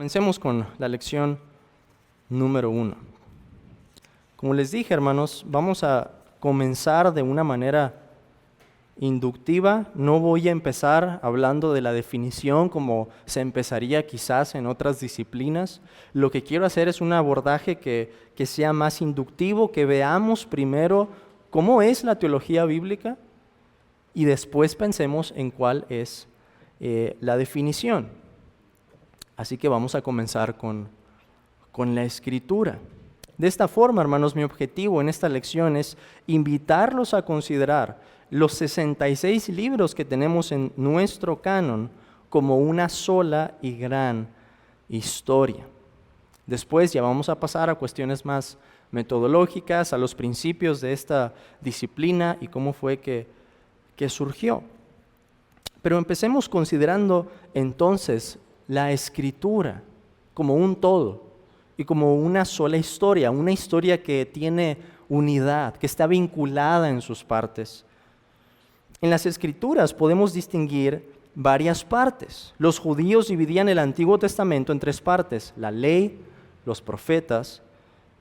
Comencemos con la lección número 1. Como les dije, hermanos, vamos a comenzar de una manera inductiva. No voy a empezar hablando de la definición como se empezaría quizás en otras disciplinas. Lo que quiero hacer es un abordaje que sea más inductivo, que veamos primero cómo es la teología bíblica y después pensemos en cuál es la definición. Así que vamos a comenzar con la Escritura. De esta forma, hermanos, mi objetivo en esta lección es invitarlos a considerar los 66 libros que tenemos en nuestro canon como una sola y gran historia. Después ya vamos a pasar a cuestiones más metodológicas, a los principios de esta disciplina y cómo fue que surgió. Pero empecemos considerando entonces la Escritura como un todo y como una sola historia, una historia que tiene unidad, que está vinculada en sus partes. En las Escrituras podemos distinguir varias partes. Los judíos dividían el Antiguo Testamento en 3 partes: la ley, los profetas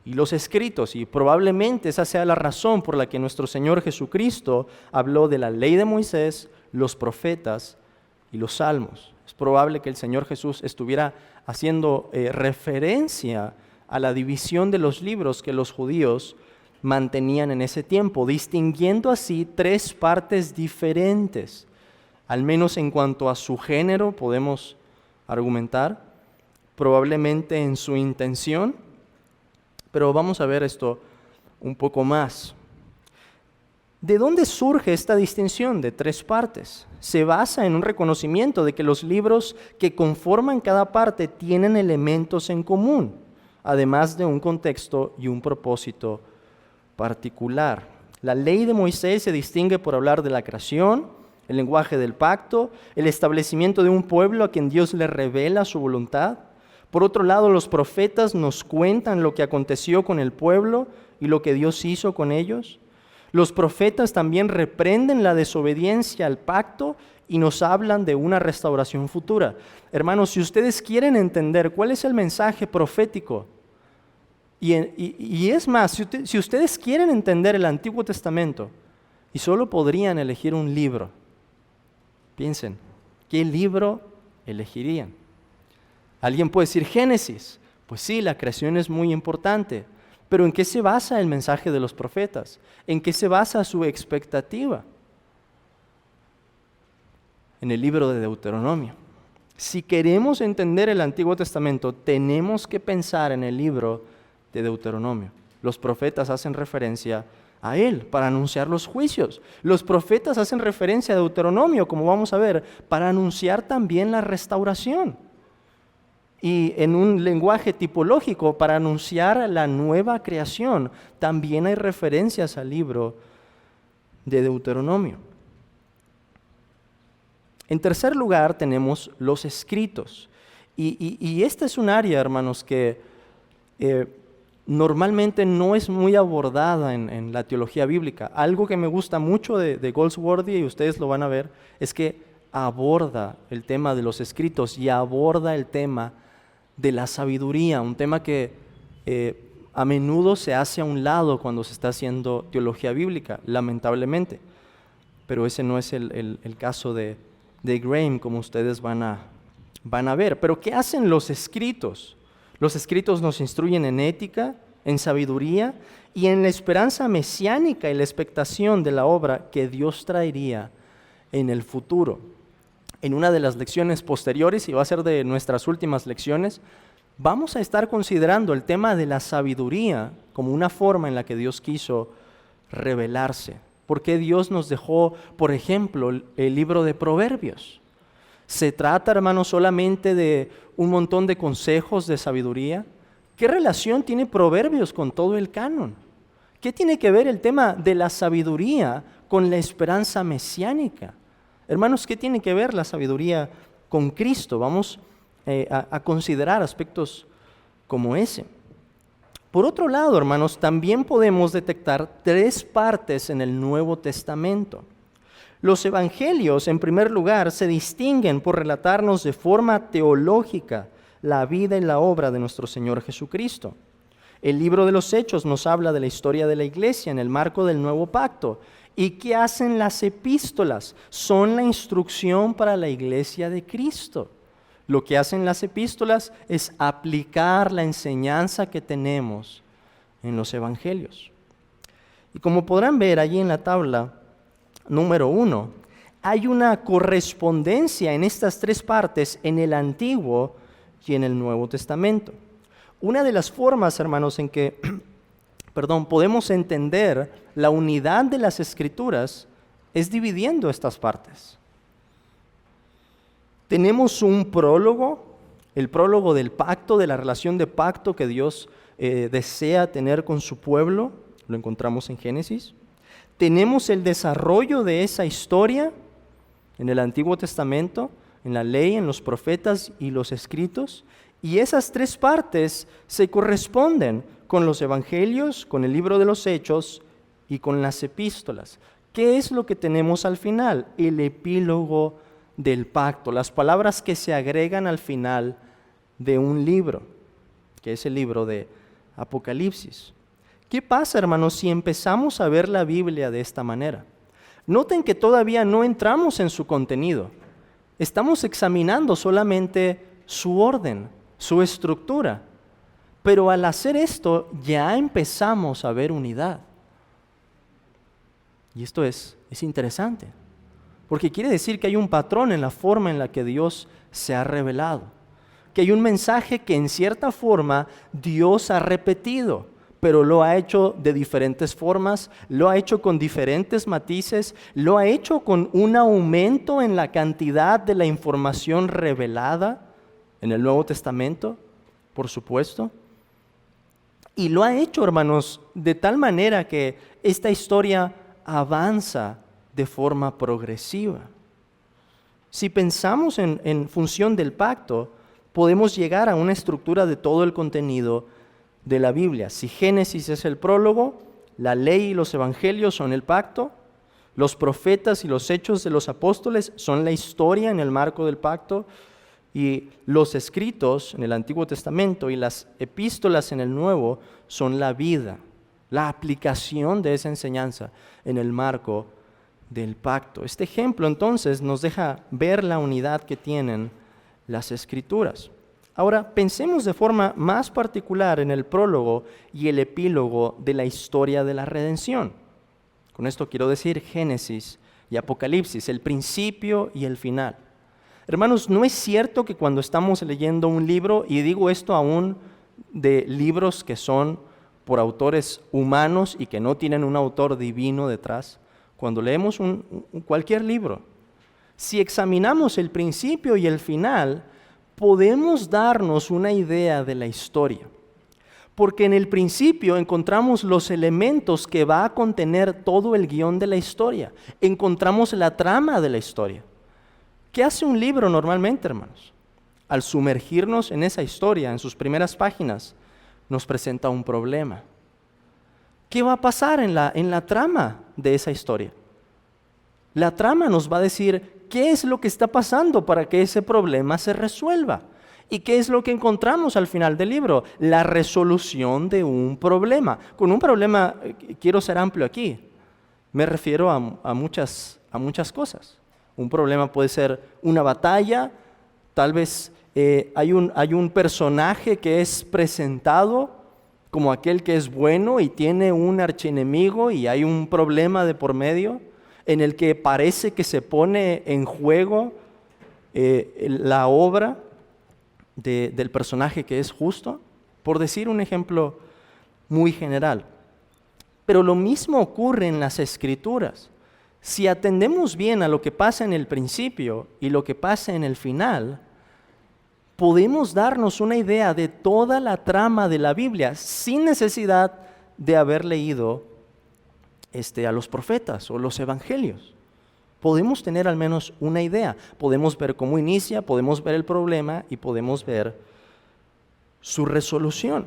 y los escritos. Y probablemente esa sea la razón por la que nuestro Señor Jesucristo habló de la ley de Moisés, los profetas y los salmos. Es probable que el Señor Jesús estuviera haciendo referencia a la división de los libros que los judíos mantenían en ese tiempo, distinguiendo así 3 partes diferentes. Al menos en cuanto a su género podemos argumentar, probablemente en su intención, pero vamos a ver esto un poco más. ¿De dónde surge esta distinción de 3 partes? Se basa en un reconocimiento de que los libros que conforman cada parte tienen elementos en común, además de un contexto y un propósito particular. La ley de Moisés se distingue por hablar de la creación, el lenguaje del pacto, el establecimiento de un pueblo a quien Dios le revela su voluntad. Por otro lado, los profetas nos cuentan lo que aconteció con el pueblo y lo que Dios hizo con ellos. Los profetas también reprenden la desobediencia al pacto y nos hablan de una restauración futura. Hermanos, si ustedes quieren entender cuál es el mensaje profético, y es más, si ustedes quieren entender el Antiguo Testamento y solo podrían elegir un libro, piensen, ¿qué libro elegirían? Alguien puede decir Génesis. Pues sí, la creación es muy importante. Pero ¿en qué se basa el mensaje de los profetas? ¿En qué se basa su expectativa? En el libro de Deuteronomio. Si queremos entender el Antiguo Testamento, tenemos que pensar en el libro de Deuteronomio. Los profetas hacen referencia a él para anunciar los juicios. Los profetas hacen referencia a Deuteronomio, como vamos a ver, para anunciar también la restauración. Y en un lenguaje tipológico, para anunciar la nueva creación, también hay referencias al libro de Deuteronomio. En tercer lugar tenemos los escritos. Y esta es un área, hermanos, que normalmente no es muy abordada en la teología bíblica. Algo que me gusta mucho de Goldsworthy, y ustedes lo van a ver, es que aborda el tema de los escritos y aborda el tema de la sabiduría, un tema que a menudo se hace a un lado cuando se está haciendo teología bíblica, lamentablemente. Pero ese no es el caso de Graham, como ustedes van a ver. Pero ¿qué hacen los escritos? Los escritos nos instruyen en ética, en sabiduría y en la esperanza mesiánica y la expectación de la obra que Dios traería en el futuro. En una de las lecciones posteriores, y va a ser de nuestras últimas lecciones, vamos a estar considerando el tema de la sabiduría como una forma en la que Dios quiso revelarse. ¿Por qué Dios nos dejó, por ejemplo, el libro de Proverbios? ¿Se trata, hermanos, solamente de un montón de consejos de sabiduría? ¿Qué relación tiene Proverbios con todo el canon? ¿Qué tiene que ver el tema de la sabiduría con la esperanza mesiánica? Hermanos, ¿qué tiene que ver la sabiduría con Cristo? Vamos a considerar aspectos como ese. Por otro lado, hermanos, también podemos detectar 3 partes en el Nuevo Testamento. Los evangelios, en primer lugar, se distinguen por relatarnos de forma teológica la vida y la obra de nuestro Señor Jesucristo. El libro de los Hechos nos habla de la historia de la iglesia en el marco del nuevo pacto. ¿Y qué hacen las epístolas? Son la instrucción para la iglesia de Cristo. Lo que hacen las epístolas es aplicar la enseñanza que tenemos en los evangelios. Y como podrán ver allí en la tabla número 1, hay una correspondencia en estas tres partes en el Antiguo y en el Nuevo Testamento. Una de las formas, hermanos, en que podemos entender la unidad de las Escrituras es dividiendo estas partes. Tenemos un prólogo, el prólogo del pacto, de la relación de pacto que Dios desea tener con su pueblo, lo encontramos en Génesis. Tenemos el desarrollo de esa historia en el Antiguo Testamento, en la ley, en los profetas y los escritos, y esas tres partes se corresponden con los evangelios, con el libro de los Hechos y con las epístolas. ¿Qué es lo que tenemos al final? El epílogo del pacto, las palabras que se agregan al final de un libro, que es el libro de Apocalipsis. ¿Qué pasa, hermanos, si empezamos a ver la Biblia de esta manera? Noten que todavía no entramos en su contenido. Estamos examinando solamente su orden, su estructura. Pero al hacer esto ya empezamos a ver unidad. Y esto es interesante, porque quiere decir que hay un patrón en la forma en la que Dios se ha revelado, que hay un mensaje que en cierta forma Dios ha repetido, pero lo ha hecho de diferentes formas, lo ha hecho con diferentes matices, lo ha hecho con un aumento en la cantidad de la información revelada en el Nuevo Testamento, por supuesto. Y lo ha hecho, hermanos, de tal manera que esta historia avanza de forma progresiva. Si pensamos en función del pacto, podemos llegar a una estructura de todo el contenido de la Biblia. Si Génesis es el prólogo, la ley y los evangelios son el pacto, los profetas y los hechos de los apóstoles son la historia en el marco del pacto, y los escritos en el Antiguo Testamento y las epístolas en el Nuevo son la vida, la aplicación de esa enseñanza en el marco del pacto. Este ejemplo entonces nos deja ver la unidad que tienen las Escrituras. Ahora pensemos de forma más particular en el prólogo y el epílogo de la historia de la redención. Con esto quiero decir Génesis y Apocalipsis, el principio y el final. Hermanos, no es cierto que cuando estamos leyendo un libro, y digo esto aún de libros que son por autores humanos y que no tienen un autor divino detrás, cuando leemos cualquier libro, si examinamos el principio y el final, podemos darnos una idea de la historia. Porque en el principio encontramos los elementos que va a contener todo el guión de la historia. Encontramos la trama de la historia. ¿Qué hace un libro normalmente, hermanos? Al sumergirnos en esa historia, en sus primeras páginas, nos presenta un problema. ¿Qué va a pasar en la trama de esa historia? La trama nos va a decir qué es lo que está pasando para que ese problema se resuelva. ¿Y qué es lo que encontramos al final del libro? La resolución de un problema. Con un problema, quiero ser amplio aquí, me refiero a muchas cosas. Un problema puede ser una batalla, tal vez hay un personaje que es presentado como aquel que es bueno y tiene un archienemigo y hay un problema de por medio en el que parece que se pone en juego la obra del personaje que es justo, por decir un ejemplo muy general. Pero lo mismo ocurre en las Escrituras. Si atendemos bien a lo que pasa en el principio y lo que pasa en el final, podemos darnos una idea de toda la trama de la Biblia sin necesidad de haber leído a los profetas o los evangelios. Podemos tener al menos una idea, podemos ver cómo inicia, podemos ver el problema y podemos ver su resolución.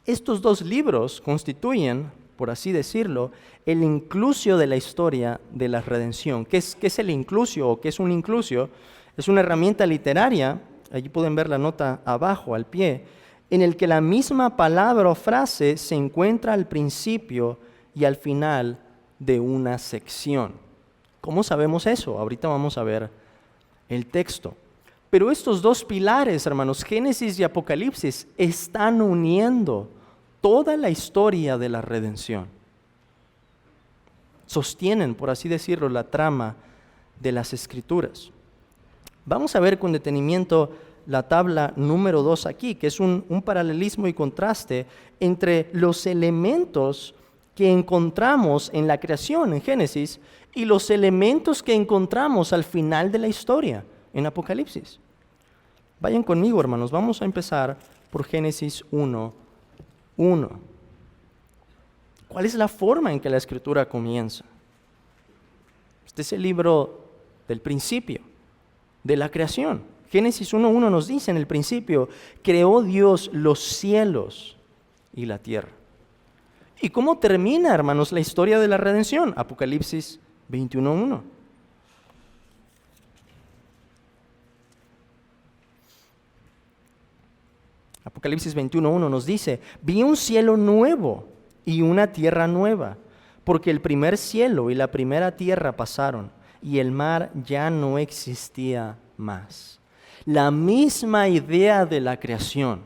Estos dos libros constituyen, por así decirlo, el inclusio de la historia de la redención. ¿Qué es el inclusio o qué es un inclusio? Es una herramienta literaria allí pueden ver la nota abajo, al pie, en el que la misma palabra o frase se encuentra al principio y al final de una sección. ¿Cómo sabemos eso? Ahorita vamos a ver el texto. Pero estos dos pilares, hermanos, Génesis y Apocalipsis, están uniendo toda la historia de la redención. Sostienen, por así decirlo, la trama de las Escrituras. Vamos a ver con detenimiento la tabla número 2 aquí, que es un paralelismo y contraste entre los elementos que encontramos en la creación, en Génesis, y los elementos que encontramos al final de la historia, en Apocalipsis. Vayan conmigo, hermanos, vamos a empezar por Génesis 1:1. ¿Cuál es la forma en que la Escritura comienza? Este es el libro del principio, de la creación. Génesis 1:1 nos dice, en el principio, creó Dios los cielos y la tierra. ¿Y cómo termina, hermanos, la historia de la redención? Apocalipsis 21:1. Apocalipsis 21:1 nos dice, vi un cielo nuevo y una tierra nueva, porque el primer cielo y la primera tierra pasaron, y el mar ya no existía más. La misma idea de la creación,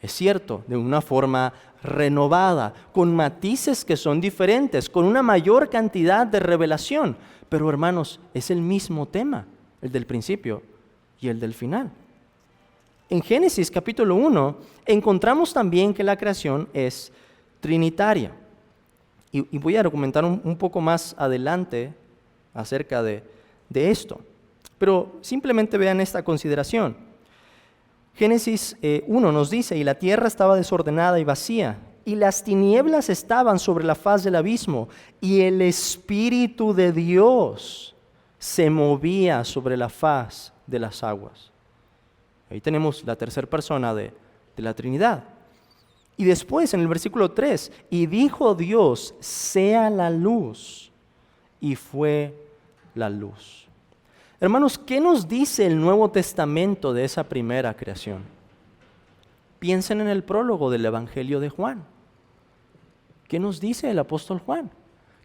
es cierto, de una forma renovada, con matices que son diferentes, con una mayor cantidad de revelación, pero hermanos, es el mismo tema, el del principio y el del final. En Génesis capítulo 1 encontramos también que la creación es trinitaria. Y voy a argumentar un poco más adelante acerca de esto. Pero simplemente vean esta consideración. Génesis 1 nos dice, y la tierra estaba desordenada y vacía, y las tinieblas estaban sobre la faz del abismo, y el Espíritu de Dios se movía sobre la faz de las aguas. Ahí tenemos la tercera persona de la Trinidad. Y después en el versículo 3, y dijo Dios, sea la luz, y fue la luz. Hermanos, ¿qué nos dice el Nuevo Testamento de esa primera creación? Piensen en el prólogo del Evangelio de Juan. ¿Qué nos dice el apóstol Juan?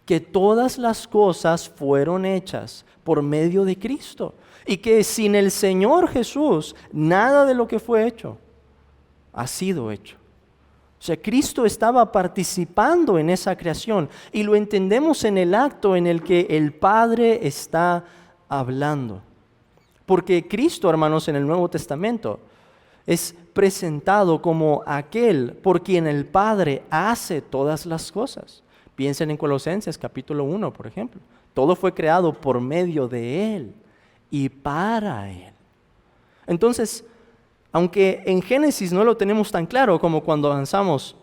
Que todas las cosas fueron hechas por medio de Cristo y que sin el Señor Jesús nada de lo que fue hecho ha sido hecho. O sea, Cristo estaba participando en esa creación y lo entendemos en el acto en el que el Padre está hablando. Porque Cristo, hermanos, en el Nuevo Testamento es presentado como aquel por quien el Padre hace todas las cosas. Piensen en Colosenses capítulo 1, por ejemplo. Todo fue creado por medio de Él y para Él. Entonces, aunque en Génesis no lo tenemos tan claro como cuando avanzamos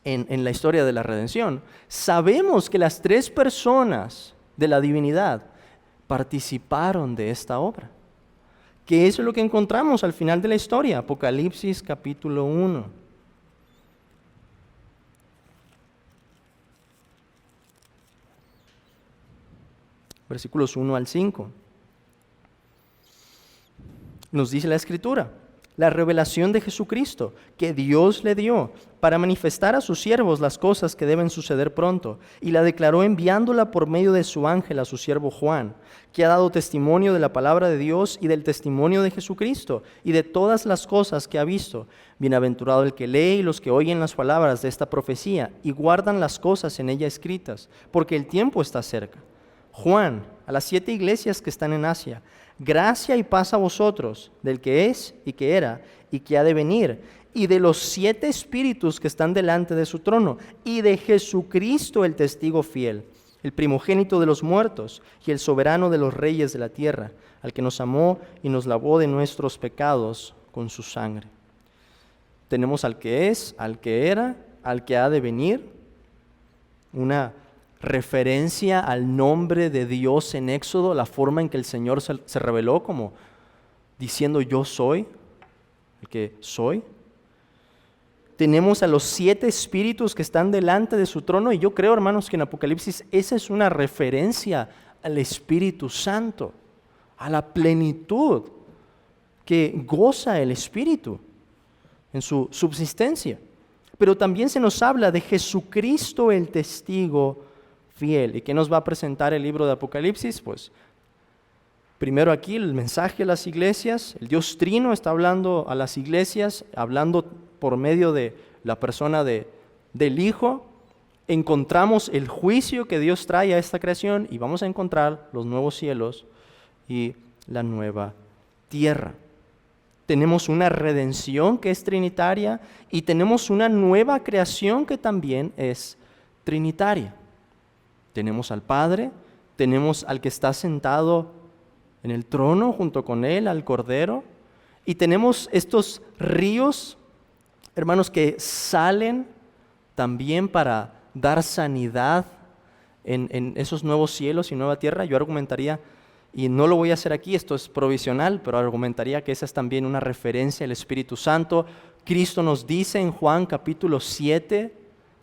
en la historia de la redención, sabemos que las tres personas de la divinidad participaron de esta obra. Que eso es lo que encontramos al final de la historia, Apocalipsis capítulo 1. Versículos 1 al 5. Nos dice la Escritura, la revelación de Jesucristo que Dios le dio para manifestar a sus siervos las cosas que deben suceder pronto, y la declaró enviándola por medio de su ángel a su siervo Juan, que ha dado testimonio de la palabra de Dios y del testimonio de Jesucristo y de todas las cosas que ha visto. Bienaventurado el que lee y los que oyen las palabras de esta profecía y guardan las cosas en ella escritas, porque el tiempo está cerca. Juan, a las 7 iglesias que están en Asia, gracia y paz a vosotros, del que es y que era y que ha de venir, y de los 7 espíritus que están delante de su trono, y de Jesucristo el testigo fiel, el primogénito de los muertos y el soberano de los reyes de la tierra, al que nos amó y nos lavó de nuestros pecados con su sangre. Tenemos al que es, al que era, al que ha de venir, una referencia al nombre de Dios en Éxodo, la forma en que el Señor se reveló como diciendo yo soy, el que soy. Tenemos a los 7 espíritus que están delante de su trono y yo creo, hermanos, que en Apocalipsis esa es una referencia al Espíritu Santo, a la plenitud que goza el Espíritu en su subsistencia. Pero también se nos habla de Jesucristo el testigo fiel. ¿Y qué nos va a presentar el libro de Apocalipsis? Pues primero aquí el mensaje a las iglesias. El Dios Trino está hablando a las iglesias, hablando por medio de la persona del Hijo. Encontramos el juicio que Dios trae a esta creación y vamos a encontrar los nuevos cielos y la nueva tierra. Tenemos una redención que es trinitaria y tenemos una nueva creación que también es trinitaria. Tenemos al Padre, tenemos al que está sentado en el trono junto con Él, al Cordero, y tenemos estos ríos, hermanos, que salen también para dar sanidad en esos nuevos cielos y nueva tierra. Yo argumentaría, y no lo voy a hacer aquí, esto es provisional, pero argumentaría que esa es también una referencia al Espíritu Santo. Cristo nos dice en Juan capítulo 7,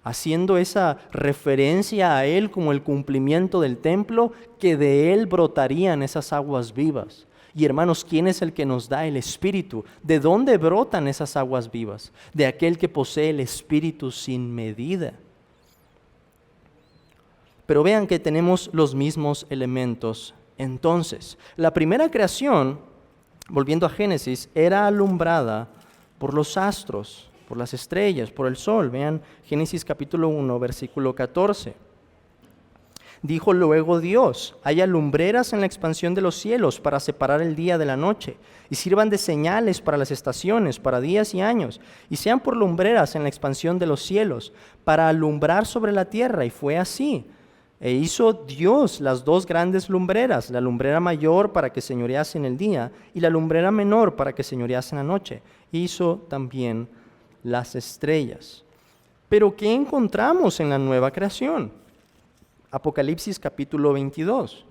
haciendo esa referencia a Él como el cumplimiento del templo, que de Él brotarían esas aguas vivas. Y hermanos, ¿quién es el que nos da el Espíritu? ¿De dónde brotan esas aguas vivas? De aquel que posee el Espíritu sin medida. Pero vean que tenemos los mismos elementos. Entonces, la primera creación, volviendo a Génesis, era alumbrada por los astros, por las estrellas, por el sol. Vean Génesis capítulo 1, versículo 14. Dijo luego Dios: haya lumbreras en la expansión de los cielos para separar el día de la noche, y sirvan de señales para las estaciones, para días y años, y sean por lumbreras en la expansión de los cielos, para alumbrar sobre la tierra. Y fue así. E hizo Dios las dos grandes lumbreras, la lumbrera mayor para que señorease en el día, y la lumbrera menor para que señorease en la noche. Hizo también las estrellas. Pero ¿qué encontramos en la nueva creación? Apocalipsis capítulo 22.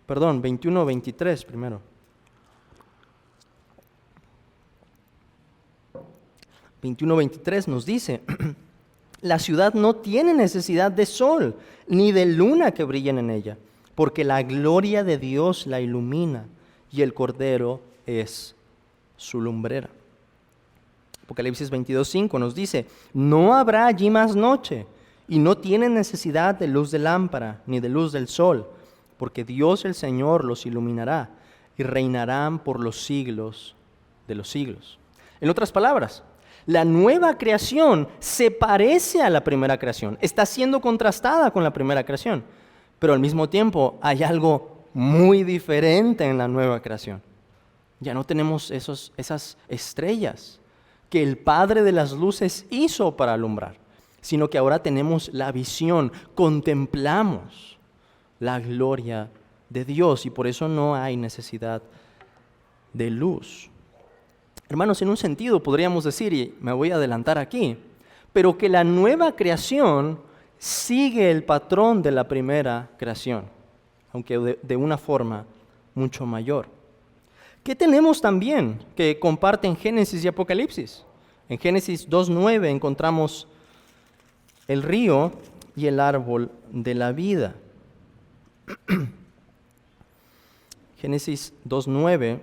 Perdón, 21, 23 primero. 21, 23 nos dice: la ciudad no tiene necesidad de sol, ni de luna que brillen en ella, porque la gloria de Dios la ilumina, y el Cordero es su lumbrera. Apocalipsis 22:5 nos dice: no habrá allí más noche, y no tienen necesidad de luz de lámpara, ni de luz del sol, porque Dios el Señor los iluminará, y reinarán por los siglos de los siglos. En otras palabras, la nueva creación se parece a la primera creación, está siendo contrastada con la primera creación, pero al mismo tiempo hay algo muy diferente en la nueva creación. Ya no tenemos esas estrellas que el Padre de las luces hizo para alumbrar, sino que ahora tenemos la visión, contemplamos la gloria de Dios y por eso no hay necesidad de luz. Hermanos, en un sentido podríamos decir, y me voy a adelantar aquí, pero que la nueva creación sigue el patrón de la primera creación, aunque de una forma mucho mayor. ¿Qué tenemos también que comparten Génesis y Apocalipsis? En Génesis 2:9 encontramos el río y el árbol de la vida. Génesis 2:9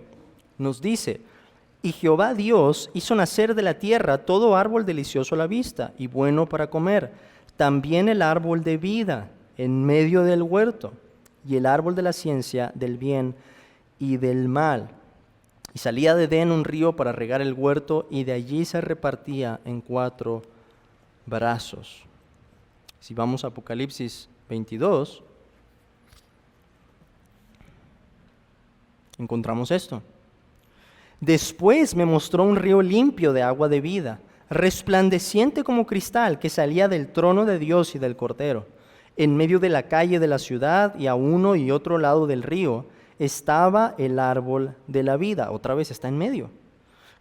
nos dice: y Jehová Dios hizo nacer de la tierra todo árbol delicioso a la vista y bueno para comer, también el árbol de vida en medio del huerto, y el árbol de la ciencia del bien y del mal. Y salía de Edén un río para regar el huerto, y de allí se repartía en 4 brazos. Si vamos a Apocalipsis 22, encontramos esto. Después me mostró un río limpio de agua de vida, resplandeciente como cristal, que salía del trono de Dios y del Cordero. En medio de la calle de la ciudad y a uno y otro lado del río estaba el árbol de la vida. Otra vez está en medio,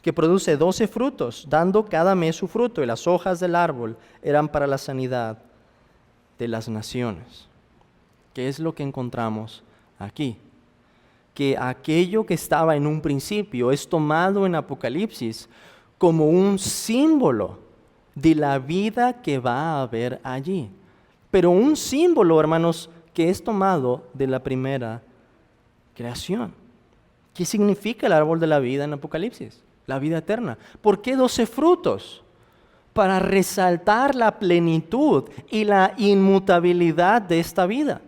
que produce 12 frutos, dando cada mes su fruto, y las hojas del árbol eran para la sanidad de las naciones. ¿Qué es lo que encontramos aquí? Que aquello que estaba en un principio es tomado en Apocalipsis como un símbolo de la vida que va a haber allí. Pero un símbolo, hermanos, que es tomado de la primera creación. ¿Qué significa el árbol de la vida en Apocalipsis? La vida eterna. ¿Por qué 12 frutos? Para resaltar la plenitud y la inmutabilidad de esta vida.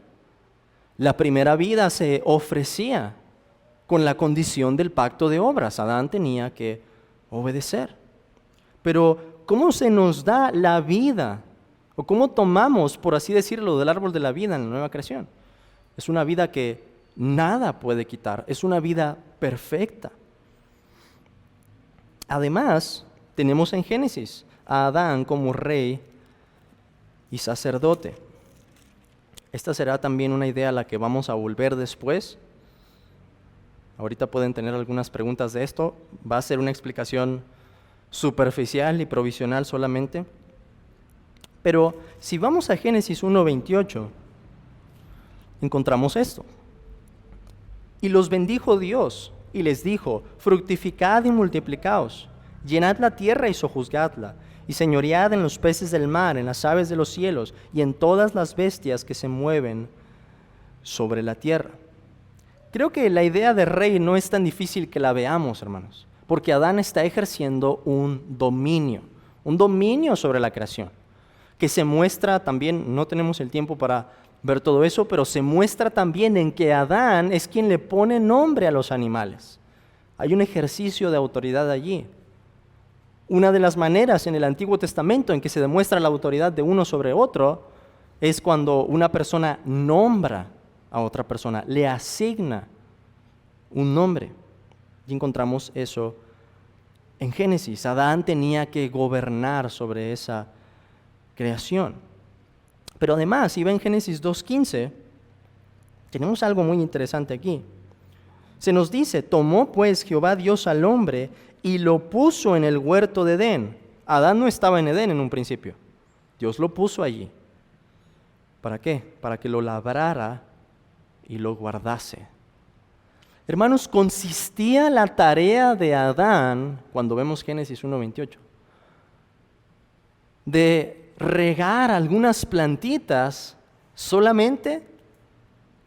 La primera vida se ofrecía con la condición del pacto de obras. Adán tenía que obedecer. Pero, ¿cómo se nos da la vida? ¿O cómo tomamos, por así decirlo, del árbol de la vida en la nueva creación? Es una vida que nada puede quitar. Es una vida perfecta. Además, tenemos en Génesis a Adán como rey y sacerdote. Esta será también una idea a la que vamos a volver después. Ahorita pueden tener algunas preguntas de esto. Va a ser una explicación superficial y provisional solamente. Pero si vamos a Génesis 1:28, encontramos esto. Y los bendijo Dios y les dijo: fructificad y multiplicaos, llenad la tierra y sojuzgadla, y señoread en los peces del mar, en las aves de los cielos, y en todas las bestias que se mueven sobre la tierra. Creo que la idea de rey no es tan difícil que la veamos, hermanos, porque Adán está ejerciendo un dominio sobre la creación, que se muestra también, no tenemos el tiempo para ver todo eso, pero se muestra también en que Adán es quien le pone nombre a los animales. Hay un ejercicio de autoridad allí. Una de las maneras en el Antiguo Testamento en que se demuestra la autoridad de uno sobre otro es cuando una persona nombra a otra persona, le asigna un nombre. Y encontramos eso en Génesis. Adán tenía que gobernar sobre esa creación. Pero además, si ven Génesis 2:15, tenemos algo muy interesante aquí. Se nos dice: tomó pues Jehová Dios al hombre y lo puso en el huerto de Edén. Adán no estaba en Edén en un principio. Dios lo puso allí. ¿Para qué? Para que lo labrara y lo guardase. Hermanos, consistía la tarea de Adán, cuando vemos Génesis 1:28, de regar algunas plantitas solamente,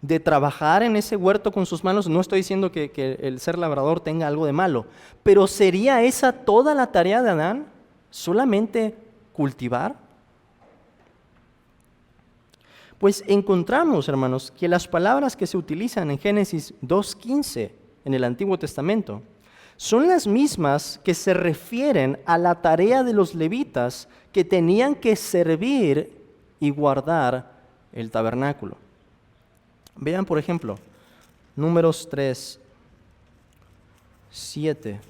de trabajar en ese huerto con sus manos. No estoy diciendo que el ser labrador tenga algo de malo, pero ¿sería esa toda la tarea de Adán? ¿Solamente cultivar? Pues encontramos, hermanos, que las palabras que se utilizan en Génesis 2:15 en el Antiguo Testamento son las mismas que se refieren a la tarea de los levitas que tenían que servir y guardar el tabernáculo. Vean, por ejemplo, Números 3:7.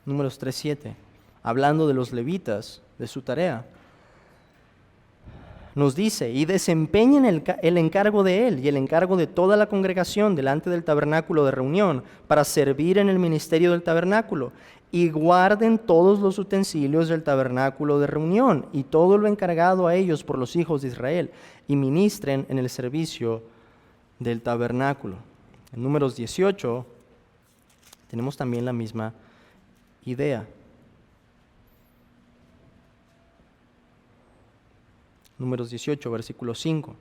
Números 3:7, hablando de los levitas, de su tarea, nos dice: y desempeñen el encargo de él y el encargo de toda la congregación delante del tabernáculo de reunión para servir en el ministerio del tabernáculo, y guarden todos los utensilios del tabernáculo de reunión y todo lo encargado a ellos por los hijos de Israel, y ministren en el servicio del tabernáculo. En Números 18 tenemos también la misma idea. Números 18, versículo 5.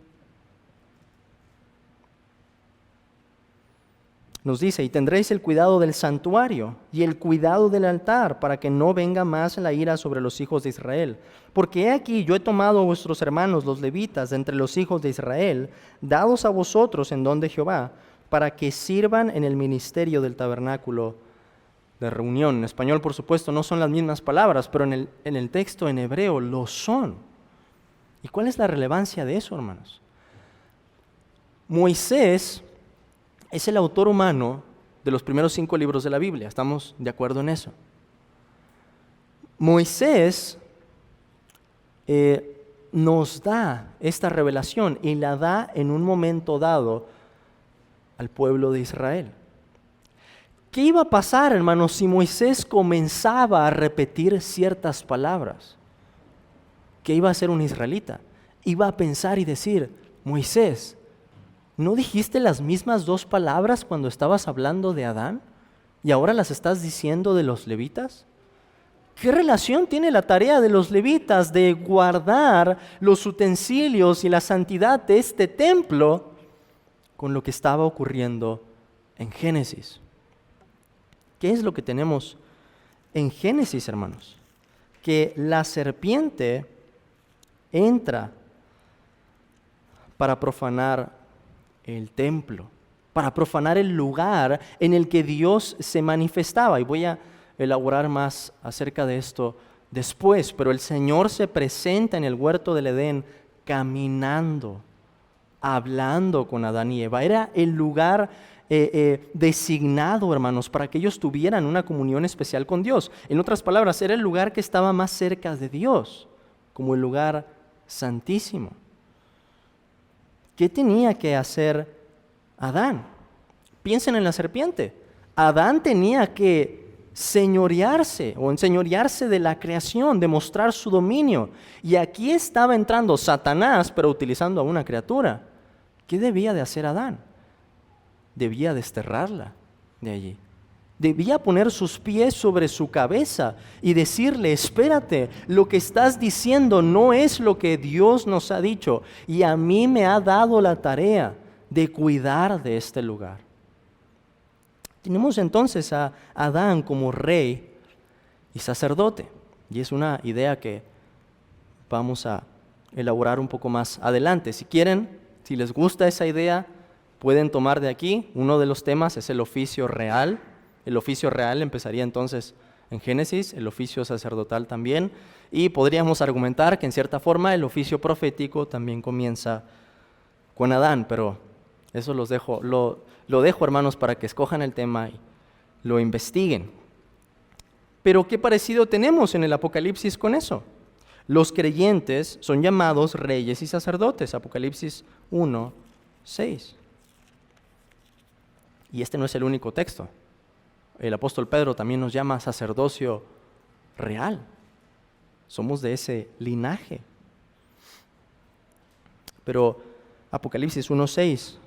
Nos dice: y tendréis el cuidado del santuario y el cuidado del altar, para que no venga más la ira sobre los hijos de Israel. Porque he aquí, yo he tomado a vuestros hermanos los levitas de entre los hijos de Israel, dados a vosotros en don de Jehová, para que sirvan en el ministerio del tabernáculo de reunión. En español, por supuesto, no son las mismas palabras, pero en el texto en hebreo lo son. ¿Y cuál es la relevancia de eso, hermanos? Moisés es el autor humano de los primeros 5 libros de la Biblia. ¿Estamos de acuerdo en eso? Moisés nos da esta revelación y la da en un momento dado al pueblo de Israel. ¿Qué iba a pasar, hermanos, si Moisés comenzaba a repetir ciertas palabras? ¿Qué iba a hacer un israelita? Iba a pensar y decir: Moisés, ¿no dijiste las mismas 2 palabras cuando estabas hablando de Adán? ¿Y ahora las estás diciendo de los levitas? ¿Qué relación tiene la tarea de los levitas de guardar los utensilios y la santidad de este templo con lo que estaba ocurriendo en Génesis? ¿Qué es lo que tenemos en Génesis, hermanos? Que la serpiente entra para profanar el templo, para profanar el lugar en el que Dios se manifestaba. Y voy a elaborar más acerca de esto después, pero el Señor se presenta en el huerto del Edén caminando, hablando con Adán y Eva. Era el lugar designado, hermanos, para que ellos tuvieran una comunión especial con Dios. En otras palabras, era el lugar que estaba más cerca de Dios, como el lugar santísimo. ¿Qué tenía que hacer Adán? Piensen en la serpiente. Adán tenía que señorearse o enseñorearse de la creación, demostrar su dominio. Y aquí estaba entrando Satanás, pero utilizando a una criatura. ¿Qué debía de hacer Adán? Debía desterrarla de allí. Debía poner sus pies sobre su cabeza y decirle: espérate, lo que estás diciendo no es lo que Dios nos ha dicho, y a mí me ha dado la tarea de cuidar de este lugar. Tenemos entonces a Adán como rey y sacerdote, y es una idea que vamos a elaborar un poco más adelante. Si quieren, si les gusta esa idea, pueden tomar de aquí. Uno de los temas es el oficio real. El oficio real empezaría entonces en Génesis, el oficio sacerdotal también, y podríamos argumentar que en cierta forma el oficio profético también comienza con Adán, pero eso lo dejo, hermanos, para que escojan el tema y lo investiguen. Pero ¿qué parecido tenemos en el Apocalipsis con eso? Los creyentes son llamados reyes y sacerdotes, Apocalipsis 1:6. Y este no es el único texto. El apóstol Pedro también nos llama sacerdocio real. Somos de ese linaje. Pero Apocalipsis 1:6,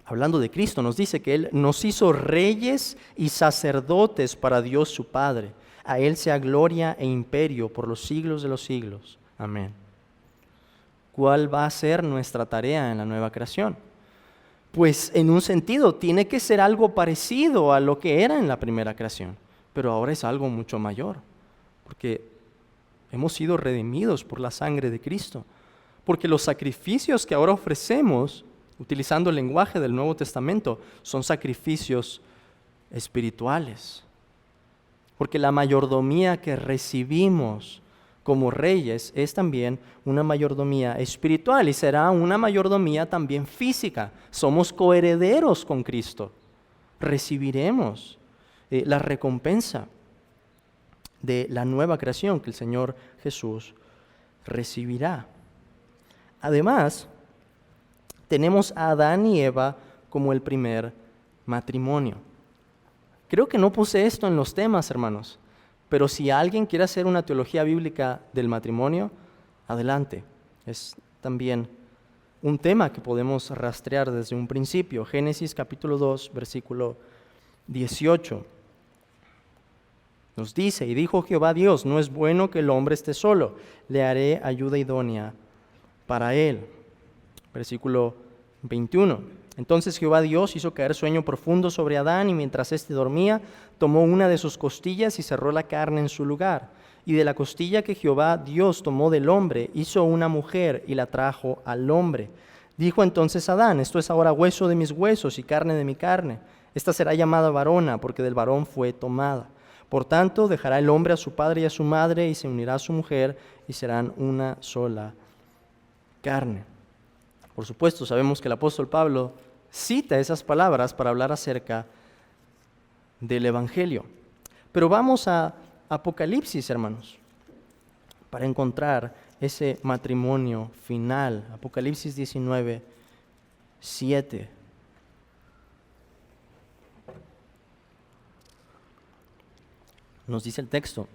hablando de Cristo, nos dice que Él nos hizo reyes y sacerdotes para Dios su Padre. A Él sea gloria e imperio por los siglos de los siglos. Amén. ¿Cuál va a ser nuestra tarea en la nueva creación? Pues en un sentido tiene que ser algo parecido a lo que era en la primera creación, pero ahora es algo mucho mayor, porque hemos sido redimidos por la sangre de Cristo, porque los sacrificios que ahora ofrecemos, utilizando el lenguaje del Nuevo Testamento, son sacrificios espirituales, porque la mayordomía que recibimos como reyes es también una mayordomía espiritual y será una mayordomía también física. Somos coherederos con Cristo. Recibiremos la recompensa de la nueva creación que el Señor Jesús recibirá. Además, tenemos a Adán y Eva como el primer matrimonio. Creo que no puse esto en los temas, hermanos. Pero si alguien quiere hacer una teología bíblica del matrimonio, adelante. Es también un tema que podemos rastrear desde un principio. Génesis capítulo 2, versículo 18. Nos dice: y dijo Jehová Dios, no es bueno que el hombre esté solo, le haré ayuda idónea para él. Versículo 21. Entonces Jehová Dios hizo caer sueño profundo sobre Adán, y mientras éste dormía, tomó una de sus costillas y cerró la carne en su lugar. Y de la costilla que Jehová Dios tomó del hombre, hizo una mujer y la trajo al hombre. Dijo entonces Adán: esto es ahora hueso de mis huesos y carne de mi carne. Esta será llamada varona, porque del varón fue tomada. Por tanto, dejará el hombre a su padre y a su madre, y se unirá a su mujer, y serán una sola carne. Por supuesto, sabemos que el apóstol Pablo cita esas palabras para hablar acerca del Evangelio. Pero vamos a Apocalipsis, hermanos, para encontrar ese matrimonio final. Apocalipsis 19:7. Nos dice el texto: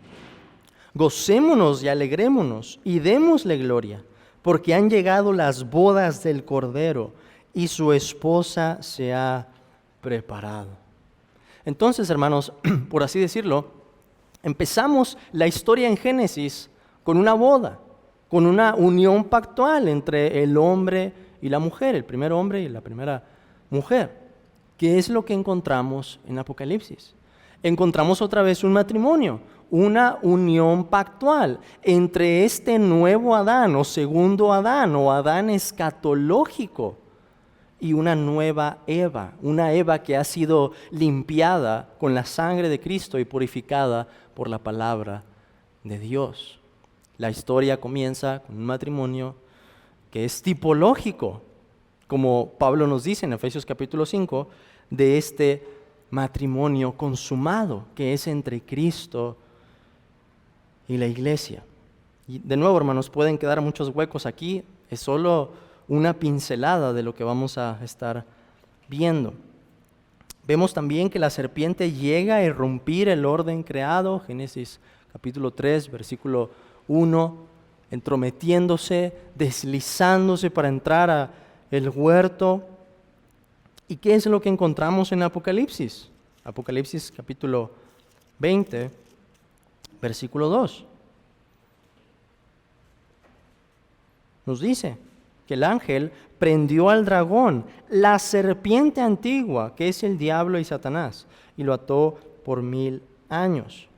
gocémonos y alegrémonos y démosle gloria, porque han llegado las bodas del Cordero y su esposa se ha preparado. Entonces, hermanos, por así decirlo, Empezamos la historia en Génesis con una boda, con una unión pactual entre el hombre y la mujer, el primer hombre y la primera mujer. ¿Qué es lo que encontramos en Apocalipsis? Encontramos otra vez un matrimonio, una unión pactual entre este nuevo Adán o segundo Adán o Adán escatológico y una nueva Eva, una Eva que ha sido limpiada con la sangre de Cristo y purificada por la palabra de Dios. La historia comienza con un matrimonio que es tipológico, como Pablo nos dice en Efesios capítulo 5, de este matrimonio consumado que es entre Cristo y la iglesia. Y de nuevo, hermanos, pueden quedar muchos huecos aquí, es solo una pincelada de lo que vamos a estar viendo. Vemos también que la serpiente llega a irrumpir el orden creado, Génesis capítulo 3, versículo 1, entrometiéndose, deslizándose para entrar al huerto. ¿Y qué es lo que encontramos en Apocalipsis? Apocalipsis capítulo 20, versículo 2. Nos dice que el ángel prendió al dragón, la serpiente antigua, que es el diablo y Satanás, y lo ató por 1000 años.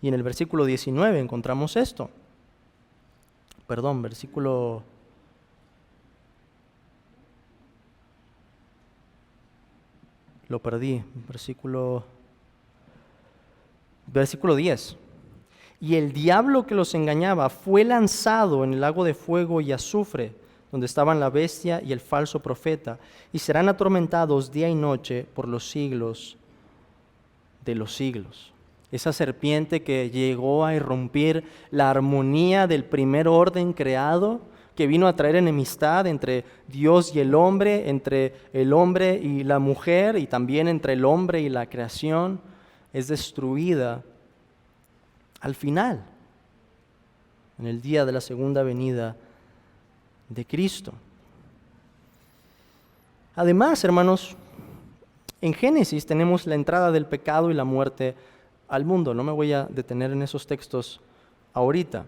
Y en el versículo 19 encontramos esto. Lo perdí, versículo 10. Y el diablo que los engañaba fue lanzado en el lago de fuego y azufre, donde estaban la bestia y el falso profeta, y serán atormentados día y noche por los siglos de los siglos. Esa serpiente que llegó a irrumpir la armonía del primer orden creado, que vino a traer enemistad entre Dios y el hombre, entre el hombre y la mujer, y también entre el hombre y la creación, es destruida al final, en el día de la segunda venida de Cristo. Además, hermanos, en Génesis tenemos la entrada del pecado y la muerte al mundo. No me voy a detener en esos textos ahorita,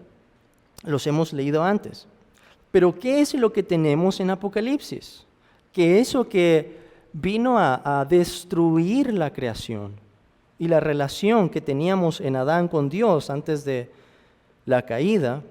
los hemos leído antes. Pero ¿qué es lo que tenemos en Apocalipsis? Que eso que vino a destruir la creación y la relación que teníamos en Adán con Dios antes de la caída,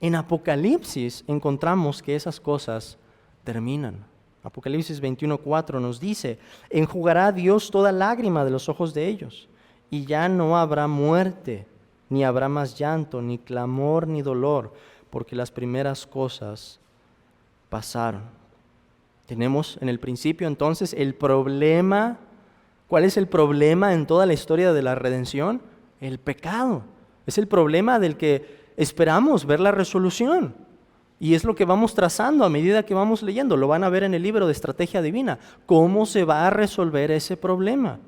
en Apocalipsis encontramos que esas cosas terminan. Apocalipsis 21:4 nos dice: enjugará Dios toda lágrima de los ojos de ellos, y ya no habrá muerte, ni habrá más llanto, ni clamor, ni dolor, porque las primeras cosas pasaron. Tenemos en el principio entonces el problema. ¿Cuál es el problema en toda la historia de la redención? El pecado. Es el problema del que esperamos ver la resolución. Y es lo que vamos trazando a medida que vamos leyendo. Lo van a ver en el libro de Estrategia Divina. ¿Cómo se va a resolver ese problema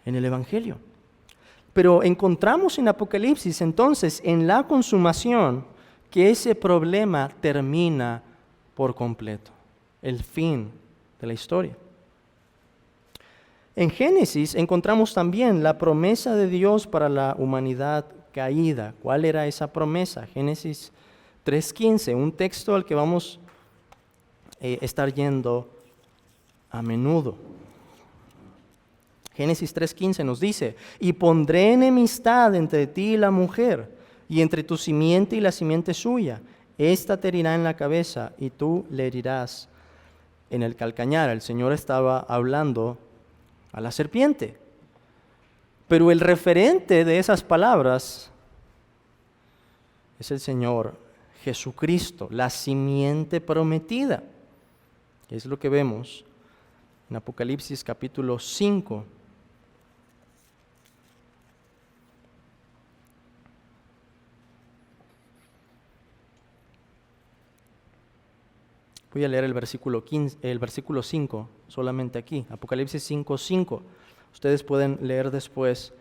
en el Evangelio? Pero encontramos en Apocalipsis entonces, en la consumación, que ese problema termina por completo. El fin de la historia. En Génesis encontramos también la promesa de Dios para la humanidad caída. ¿Cuál era esa promesa? Génesis 3:15, un texto al que vamos a estar yendo a menudo. Génesis 3:15 nos dice: y pondré enemistad entre ti y la mujer, y entre tu simiente y la simiente suya. Esta te herirá en la cabeza, y tú le herirás en el calcañar. El Señor estaba hablando a la serpiente. Pero el referente de esas palabras es el Señor Jesucristo, la simiente prometida. Es lo que vemos en Apocalipsis capítulo 5. Voy a leer el versículo 5 solamente aquí, Apocalipsis 5:5. Ustedes pueden leer después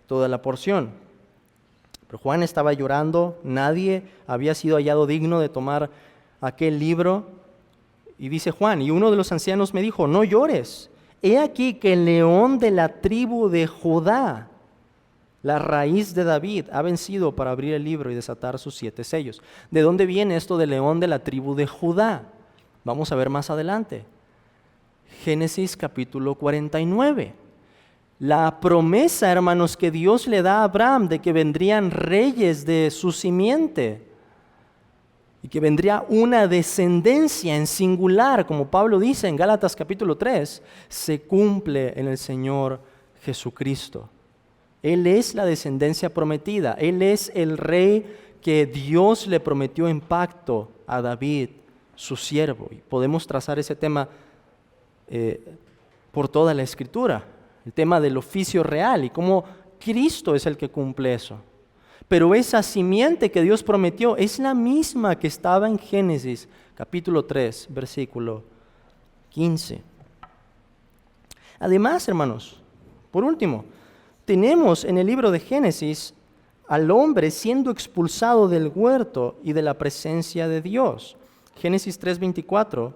toda la porción. Pero Juan estaba llorando, nadie había sido hallado digno de tomar aquel libro. Y dice Juan: y uno de los ancianos me dijo: no llores, he aquí que el león de la tribu de Judá, La raíz de David ha vencido para abrir el libro y desatar sus 7 sellos. ¿De dónde viene esto de león de la tribu de Judá? Vamos a ver más adelante. Génesis capítulo 49. La promesa, hermanos, que Dios le da a Abraham de que vendrían reyes de su simiente y que vendría una descendencia en singular, como Pablo dice en Gálatas capítulo 3, se cumple en el Señor Jesucristo. Él es la descendencia prometida. Él es el rey que Dios le prometió en pacto a David, su siervo. Y podemos trazar ese tema por toda la Escritura. El tema del oficio real y cómo Cristo es el que cumple eso. Pero esa simiente que Dios prometió es la misma que estaba en Génesis capítulo 3, versículo 15. Además, hermanos, por último, tenemos en el libro de Génesis al hombre siendo expulsado del huerto y de la presencia de Dios. Génesis 3:24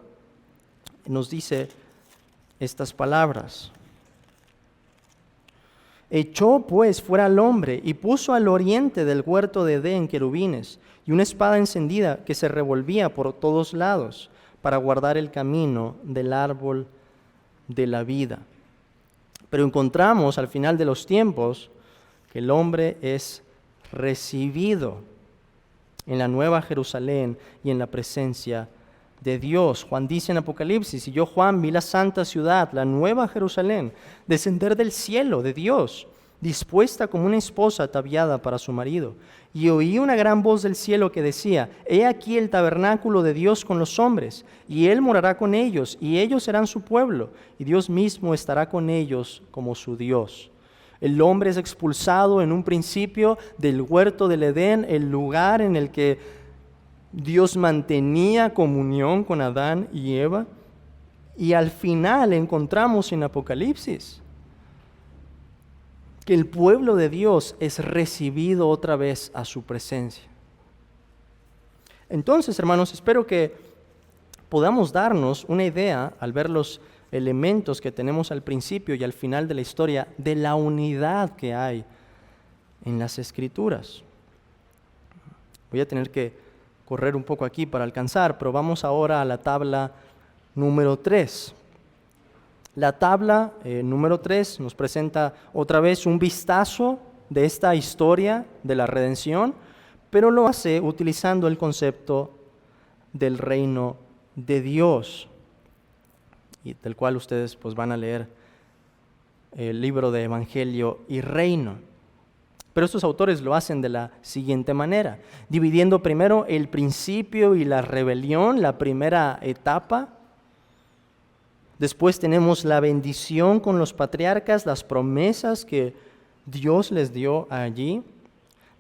nos dice estas palabras. Echó pues fuera al hombre y puso al oriente del huerto de Edén querubines y una espada encendida que se revolvía por todos lados para guardar el camino del árbol de la vida. Pero encontramos al final de los tiempos que el hombre es recibido en la nueva Jerusalén y en la presencia de Dios. Juan dice en Apocalipsis: y yo, Juan, vi la santa ciudad, la nueva Jerusalén, descender del cielo de Dios, dispuesta como una esposa ataviada para su marido. Y oí una gran voz del cielo que decía: he aquí el tabernáculo de Dios con los hombres, y Él morará con ellos, y ellos serán su pueblo, y Dios mismo estará con ellos como su Dios. El hombre es expulsado en un principio del huerto del Edén, el lugar en el que Dios mantenía comunión con Adán y Eva, y al final encontramos en Apocalipsis que el pueblo de Dios es recibido otra vez a su presencia. Entonces, hermanos, espero que podamos darnos una idea al ver los elementos que tenemos al principio y al final de la historia de la unidad que hay en las Escrituras. Voy a tener que correr un poco aquí para alcanzar, pero vamos ahora a la tabla número 3. La tabla número 3 nos presenta otra vez un vistazo de esta historia de la redención, pero lo hace utilizando el concepto del reino de Dios, y del cual ustedes pues van a leer el libro de Evangelio y Reino. Pero estos autores lo hacen de la siguiente manera, dividiendo primero el principio y la rebelión, la primera etapa. Después tenemos la bendición con los patriarcas, las promesas que Dios les dio allí.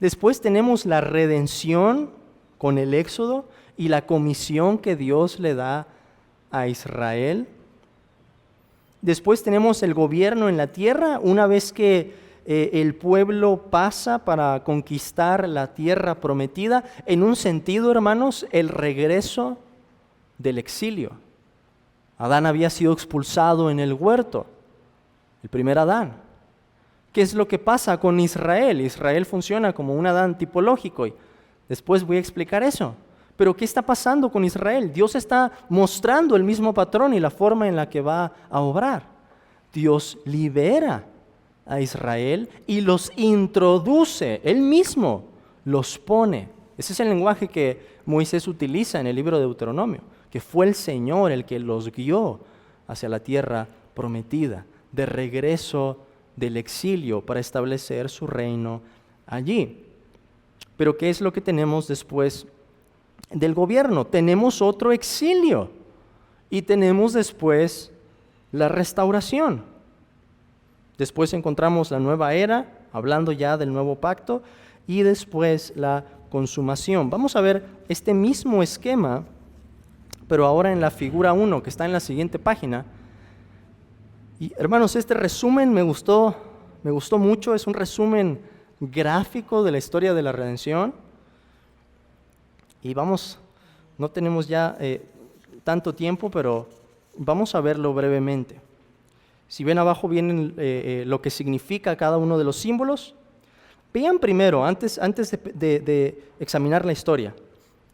Después tenemos la redención con el Éxodo y la comisión que Dios le da a Israel. Después tenemos el gobierno en la tierra, una vez que el pueblo pasa para conquistar la tierra prometida. En un sentido, hermanos, el regreso del exilio. Adán había sido expulsado en el huerto, el primer Adán. ¿Qué es lo que pasa con Israel? Israel funciona como un Adán tipológico y después voy a explicar eso. Pero ¿qué está pasando con Israel? Dios está mostrando el mismo patrón y la forma en la que va a obrar. Dios libera a Israel y los introduce, Él mismo los pone. Ese es el lenguaje que Moisés utiliza en el libro de Deuteronomio, que fue el Señor el que los guió hacia la tierra prometida, de regreso del exilio para establecer su reino allí. Pero ¿qué es lo que tenemos después del gobierno? Tenemos otro exilio y tenemos después la restauración. Después encontramos la nueva era, hablando ya del nuevo pacto, y después la consumación. Vamos a ver este mismo esquema, pero ahora en la figura 1, que está en la siguiente página. Y hermanos, este resumen me gustó mucho, es un resumen gráfico de la historia de la redención. Y vamos, no tenemos ya tanto tiempo, pero vamos a verlo brevemente. Si ven abajo vienen lo que significa cada uno de los símbolos. Vean primero, antes de examinar la historia,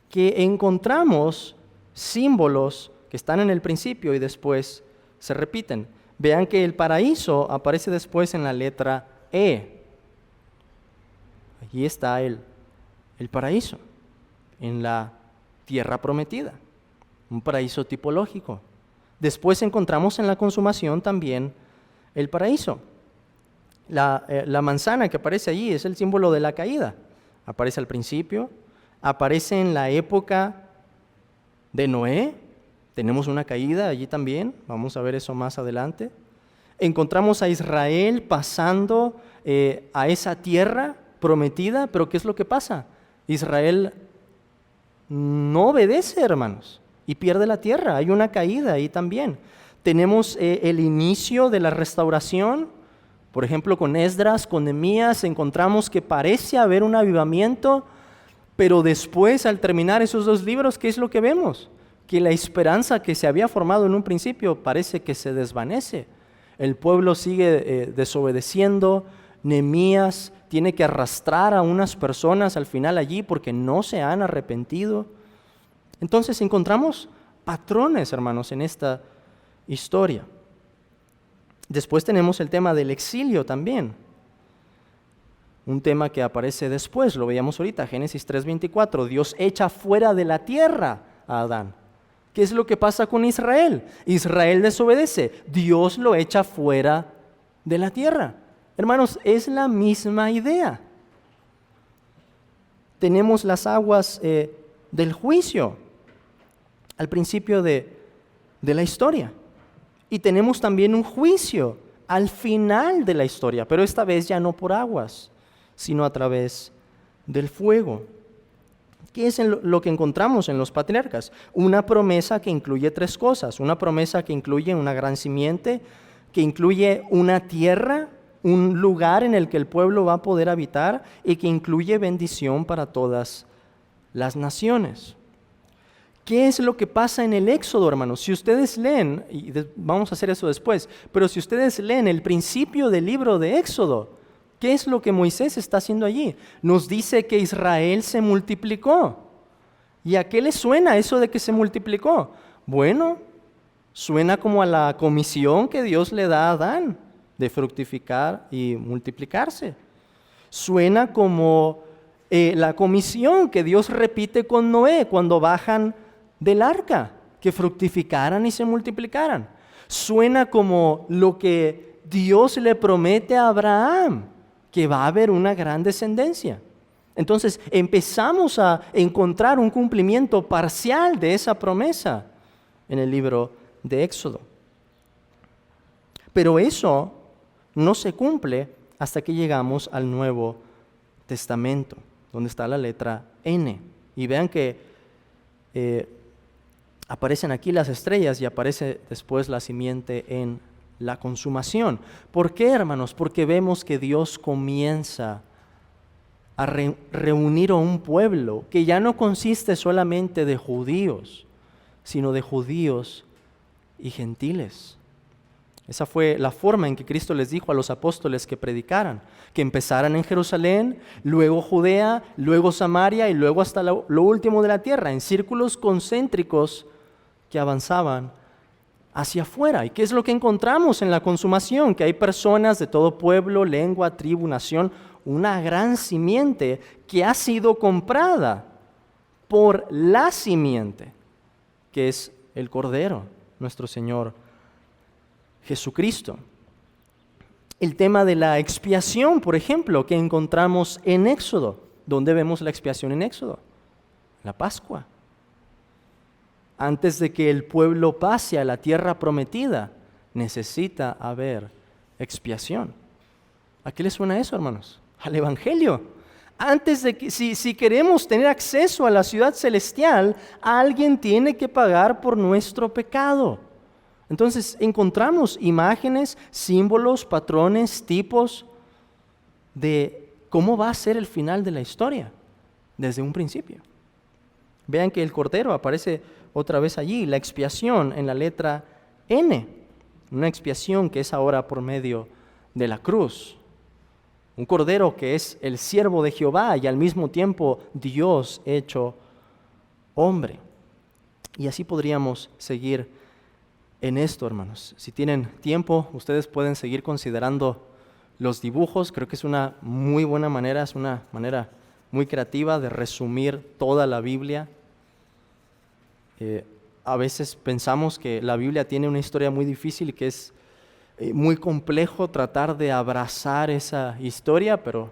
que encontramos símbolos que están en el principio y después se repiten. Vean que el paraíso aparece después en la letra E. Allí está el paraíso, en la tierra prometida, un paraíso tipológico. Después encontramos en la consumación también el paraíso. La manzana que aparece allí es el símbolo de la caída. Aparece al principio, aparece en la época de Noé. Tenemos una caída allí también, vamos a ver eso más adelante. Encontramos a Israel pasando a esa tierra prometida, pero ¿qué es lo que pasa? Israel no obedece, hermanos, y pierde la tierra. Hay una caída ahí también. Tenemos el inicio de la restauración. Por ejemplo, con Esdras, con Nehemías, encontramos que parece haber un avivamiento, pero después, al terminar esos dos libros, ¿qué es lo que vemos? Que la esperanza que se había formado en un principio parece que se desvanece. El pueblo sigue desobedeciendo. Nehemías tiene que arrastrar a unas personas al final allí porque no se han arrepentido. Entonces encontramos patrones, hermanos, en esta historia. Después tenemos el tema del exilio también. Un tema que aparece después, lo veíamos ahorita, Génesis 3:24. Dios echa fuera de la tierra a Adán. ¿Qué es lo que pasa con Israel? Israel desobedece, Dios lo echa fuera de la tierra. Hermanos, es la misma idea. Tenemos las aguas del juicio al principio de la historia. Y tenemos también un juicio al final de la historia, pero esta vez ya no por aguas, sino a través del fuego. ¿Qué es lo que encontramos en los patriarcas? Una promesa que incluye tres cosas. Una promesa que incluye una gran simiente, que incluye una tierra, un lugar en el que el pueblo va a poder habitar y que incluye bendición para todas las naciones. ¿Qué es lo que pasa en el Éxodo, hermanos? Si ustedes leen, y vamos a hacer eso después, pero si ustedes leen el principio del libro de Éxodo, ¿qué es lo que Moisés está haciendo allí? Nos dice que Israel se multiplicó. ¿Y a qué le suena eso de que se multiplicó? Bueno, suena como a la comisión que Dios le da a Adán de fructificar y multiplicarse. Suena como la comisión que Dios repite con Noé cuando bajan del arca, que fructificaran y se multiplicaran. Suena como lo que Dios le promete a Abraham, que va a haber una gran descendencia. Entonces empezamos a encontrar un cumplimiento parcial de esa promesa en el libro de Éxodo. Pero eso no se cumple hasta que llegamos al Nuevo Testamento, donde está la letra N. Y vean que aparecen aquí las estrellas y aparece después la simiente en la consumación. ¿Por qué, hermanos? Porque vemos que Dios comienza a reunir a un pueblo que ya no consiste solamente de judíos, sino de judíos y gentiles. Esa fue la forma en que Cristo les dijo a los apóstoles que predicaran, que empezaran en Jerusalén, luego Judea, luego Samaria y luego hasta lo último de la tierra, en círculos concéntricos que avanzaban hacia afuera. ¿Y qué es lo que encontramos en la consumación? Que hay personas de todo pueblo, lengua, tribu, nación, una gran simiente que ha sido comprada por la simiente, que es el Cordero, nuestro Señor Jesucristo. El tema de la expiación, por ejemplo, que encontramos en Éxodo. ¿Dónde vemos la expiación en Éxodo? La Pascua. Antes de que el pueblo pase a la tierra prometida, necesita haber expiación. ¿A qué le suena eso, hermanos? Al Evangelio. Antes de que, si queremos tener acceso a la ciudad celestial, alguien tiene que pagar por nuestro pecado. Entonces encontramos imágenes, símbolos, patrones, tipos de cómo va a ser el final de la historia desde un principio. Vean que el Cordero aparece otra vez allí, la expiación en la letra N, una expiación que es ahora por medio de la cruz. Un cordero que es el siervo de Jehová y al mismo tiempo Dios hecho hombre. Y así podríamos seguir en esto, hermanos. Si tienen tiempo, ustedes pueden seguir considerando los dibujos. Creo que es una muy buena manera, es una manera muy creativa de resumir toda la Biblia. A veces pensamos que la Biblia tiene una historia muy difícil y que es muy complejo tratar de abrazar esa historia, pero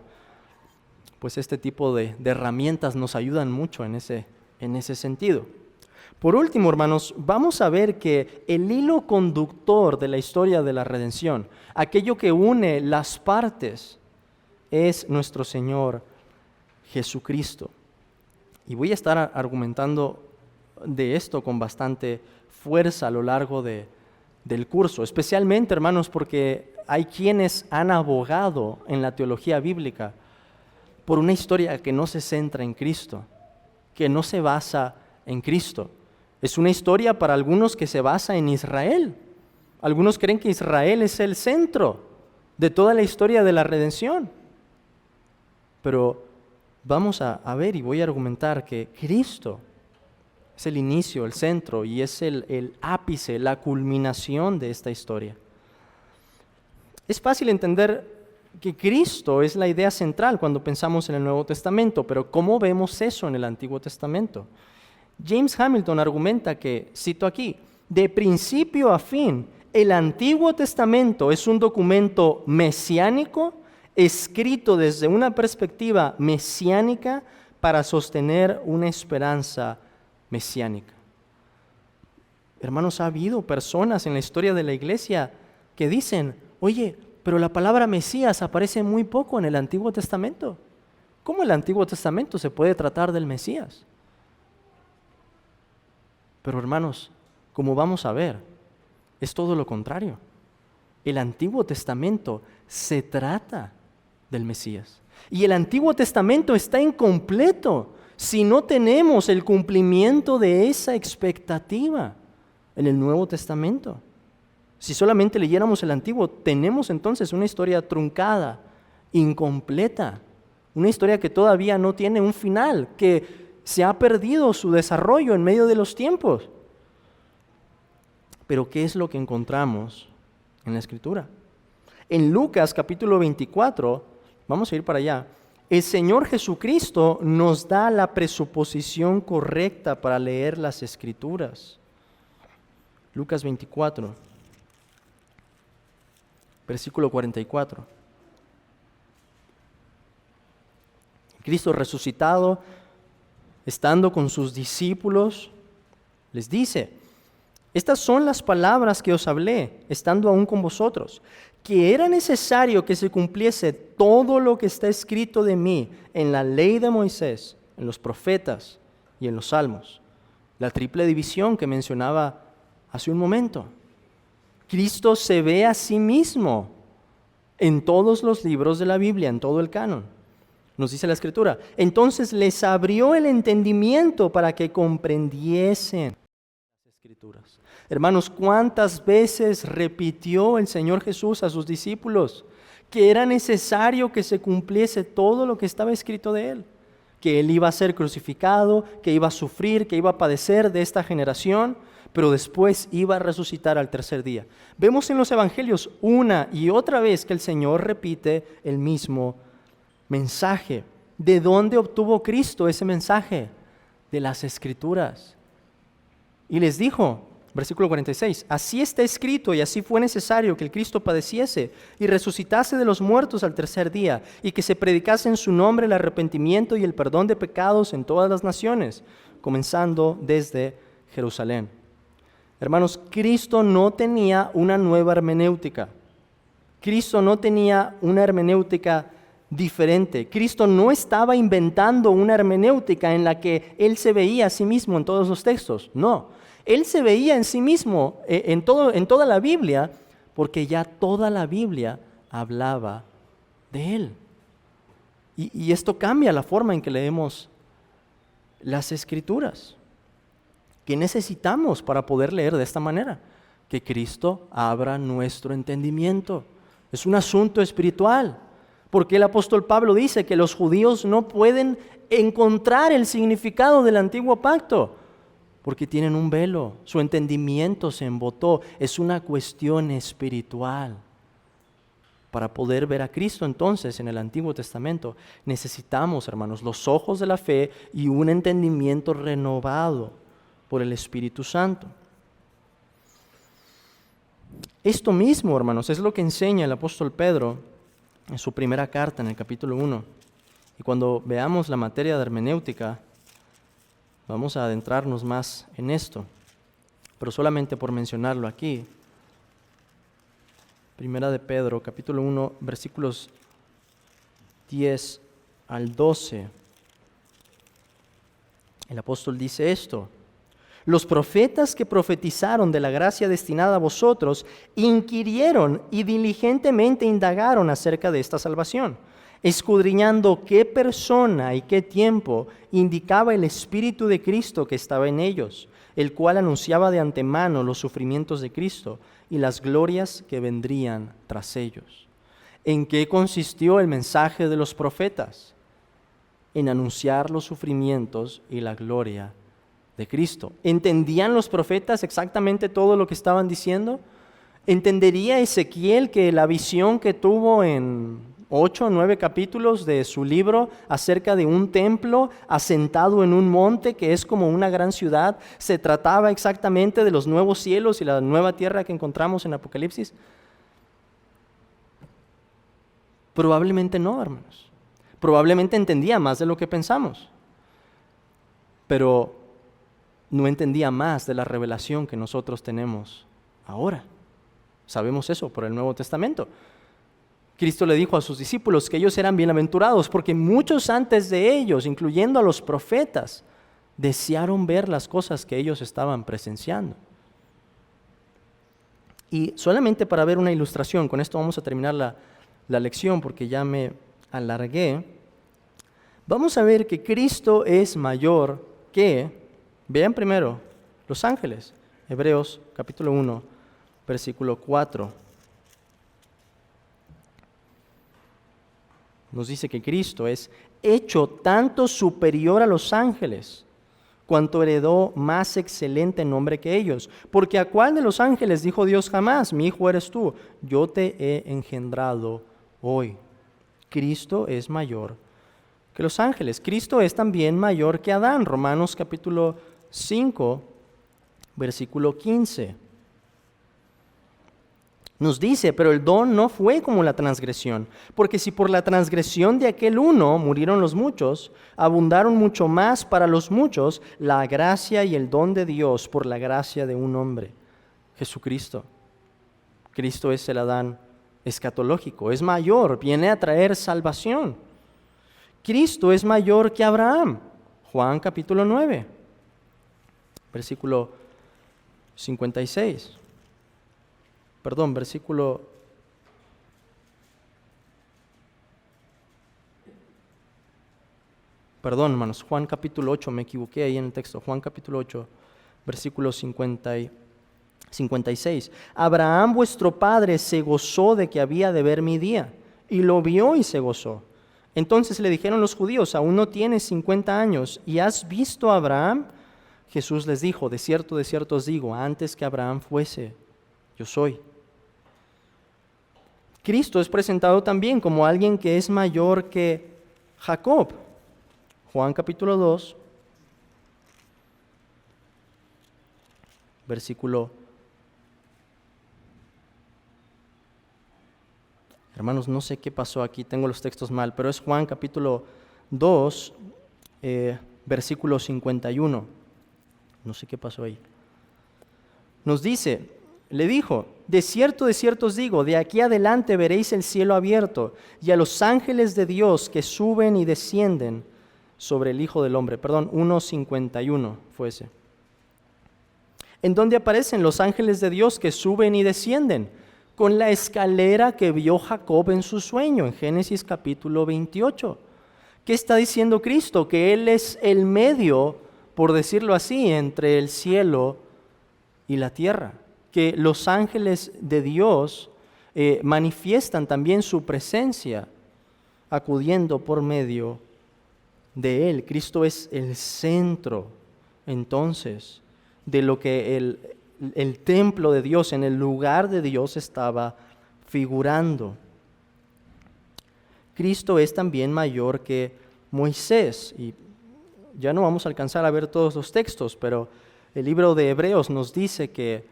pues este tipo de herramientas nos ayudan mucho en ese sentido. Por último, hermanos, vamos a ver que el hilo conductor de la historia de la redención, aquello que une las partes, es nuestro Señor Jesucristo. Y voy a estar argumentando de esto con bastante fuerza a lo largo del curso, especialmente, hermanos, porque hay quienes han abogado en la teología bíblica por una historia que no se centra en Cristo, que no se basa en Cristo. Es una historia para algunos que se basa en Israel. Algunos creen que Israel es el centro de toda la historia de la redención. Pero vamos a ver y voy a argumentar que Cristo es el inicio, el centro y es el ápice, la culminación de esta historia. Es fácil entender que Cristo es la idea central cuando pensamos en el Nuevo Testamento, pero ¿cómo vemos eso en el Antiguo Testamento? James Hamilton argumenta que, cito aquí, de principio a fin, el Antiguo Testamento es un documento mesiánico, escrito desde una perspectiva mesiánica para sostener una esperanza mesiánica. Hermanos, ha habido personas en la historia de la iglesia que dicen, oye, pero la palabra Mesías aparece muy poco en el Antiguo Testamento. ¿Cómo el Antiguo Testamento se puede tratar del Mesías? Pero hermanos, como vamos a ver, es todo lo contrario. El Antiguo Testamento se trata del Mesías. Y el Antiguo Testamento está incompleto si no tenemos el cumplimiento de esa expectativa en el Nuevo Testamento. Si solamente leyéramos el Antiguo, tenemos entonces una historia truncada, incompleta, una historia que todavía no tiene un final, que se ha perdido su desarrollo en medio de los tiempos. Pero ¿qué es lo que encontramos en la Escritura? En Lucas capítulo 24, vamos a ir para allá, el Señor Jesucristo nos da la presuposición correcta para leer las Escrituras. Lucas 24, versículo 44. Cristo resucitado, estando con sus discípulos, les dice, estas son las palabras que os hablé, estando aún con vosotros, que era necesario que se cumpliese todo lo que está escrito de mí en la ley de Moisés, en los profetas y en los salmos. La triple división que mencionaba hace un momento. Cristo se ve a sí mismo en todos los libros de la Biblia, en todo el canon. Nos dice la Escritura. Entonces les abrió el entendimiento para que comprendiesen las Escrituras. Hermanos, ¿cuántas veces repitió el Señor Jesús a sus discípulos que era necesario que se cumpliese todo lo que estaba escrito de Él? Que Él iba a ser crucificado, que iba a sufrir, que iba a padecer de esta generación, pero después iba a resucitar al tercer día. Vemos en los evangelios una y otra vez que el Señor repite el mismo mensaje. ¿De dónde obtuvo Cristo ese mensaje? De las Escrituras. Y les dijo, versículo 46, así está escrito y así fue necesario que el Cristo padeciese y resucitase de los muertos al tercer día y que se predicase en su nombre el arrepentimiento y el perdón de pecados en todas las naciones, comenzando desde Jerusalén. Hermanos, Cristo no tenía una nueva hermenéutica. Cristo no tenía una hermenéutica diferente. Cristo no estaba inventando una hermenéutica en la que Él se veía a sí mismo en todos los textos. No, Él se veía en sí mismo en toda la Biblia, porque ya toda la Biblia hablaba de Él. Y esto cambia la forma en que leemos las Escrituras. ¿Qué necesitamos para poder leer de esta manera? Que Cristo abra nuestro entendimiento. Es un asunto espiritual. Porque el apóstol Pablo dice que los judíos no pueden encontrar el significado del antiguo pacto, porque tienen un velo, su entendimiento se embotó, es una cuestión espiritual. Para poder ver a Cristo entonces en el Antiguo Testamento necesitamos, hermanos, los ojos de la fe y un entendimiento renovado por el Espíritu Santo. Esto mismo, hermanos, es lo que enseña el apóstol Pedro en su primera carta, en el capítulo 1. Y cuando veamos la materia de hermenéutica, vamos a adentrarnos más en esto. Pero solamente por mencionarlo aquí, Primera de Pedro, capítulo 1, versículos 10 al 12. El apóstol dice esto: los profetas que profetizaron de la gracia destinada a vosotros inquirieron y diligentemente indagaron acerca de esta salvación, escudriñando qué persona y qué tiempo indicaba el Espíritu de Cristo que estaba en ellos, el cual anunciaba de antemano los sufrimientos de Cristo y las glorias que vendrían tras ellos. ¿En qué consistió el mensaje de los profetas? En anunciar los sufrimientos y la gloria de Cristo. ¿Entendían los profetas exactamente todo lo que estaban diciendo? ¿Entendería Ezequiel que la visión que tuvo en 8 o 9 capítulos de su libro acerca de un templo asentado en un monte que es como una gran ciudad, se trataba exactamente de los nuevos cielos y la nueva tierra que encontramos en Apocalipsis? Probablemente no, hermanos. Probablemente entendía más de lo que pensamos, pero no entendía más de la revelación que nosotros tenemos ahora. Sabemos eso por el Nuevo Testamento. Cristo le dijo a sus discípulos que ellos eran bienaventurados porque muchos antes de ellos, incluyendo a los profetas, desearon ver las cosas que ellos estaban presenciando. Y solamente para ver una ilustración, con esto vamos a terminar la lección porque ya me alargué. Vamos a ver que Cristo es mayor que, vean primero, los ángeles. Hebreos capítulo 1, versículo 4. Nos dice que Cristo es hecho tanto superior a los ángeles, cuanto heredó más excelente nombre que ellos. Porque ¿a cuál de los ángeles dijo Dios jamás: mi hijo eres tú, yo te he engendrado hoy? Cristo es mayor que los ángeles. Cristo es también mayor que Adán. Romanos capítulo 5, versículo 15. Nos dice: pero el don no fue como la transgresión, porque si por la transgresión de aquel uno murieron los muchos, abundaron mucho más para los muchos la gracia y el don de Dios por la gracia de un hombre, Jesucristo. Cristo es el Adán escatológico, es mayor, viene a traer salvación. Cristo es mayor que Abraham. Juan capítulo 9, versículo 56. Perdón, versículo 'Perdón, hermanos, Juan capítulo 8, me equivoqué ahí en el texto. Juan capítulo 8, versículo 56. Abraham vuestro padre se gozó de que había de ver mi día, y lo vio y se gozó. Entonces le dijeron los judíos: aún no tienes 50 años, ¿y has visto a Abraham? Jesús les dijo: de cierto os digo, antes que Abraham fuese, yo soy. Cristo es presentado también como alguien que es mayor que Jacob. Juan capítulo 2, versículo. Hermanos, no sé qué pasó aquí, tengo los textos mal, pero es Juan capítulo 2, versículo 51. No sé qué pasó ahí. Nos dice, le dijo: de cierto os digo, de aquí adelante veréis el cielo abierto y a los ángeles de Dios que suben y descienden sobre el Hijo del Hombre. Perdón, 1:51 fue ese. ¿En dónde aparecen los ángeles de Dios que suben y descienden? Con la escalera que vio Jacob en su sueño, en Génesis capítulo 28. ¿Qué está diciendo Cristo? Que Él es el medio, por decirlo así, entre el cielo y la tierra. Que los ángeles de Dios manifiestan también su presencia acudiendo por medio de Él. Cristo es el centro, entonces, de lo que el templo de Dios, en el lugar de Dios, estaba figurando. Cristo es también mayor que Moisés, y ya no vamos a alcanzar a ver todos los textos, pero el libro de Hebreos nos dice que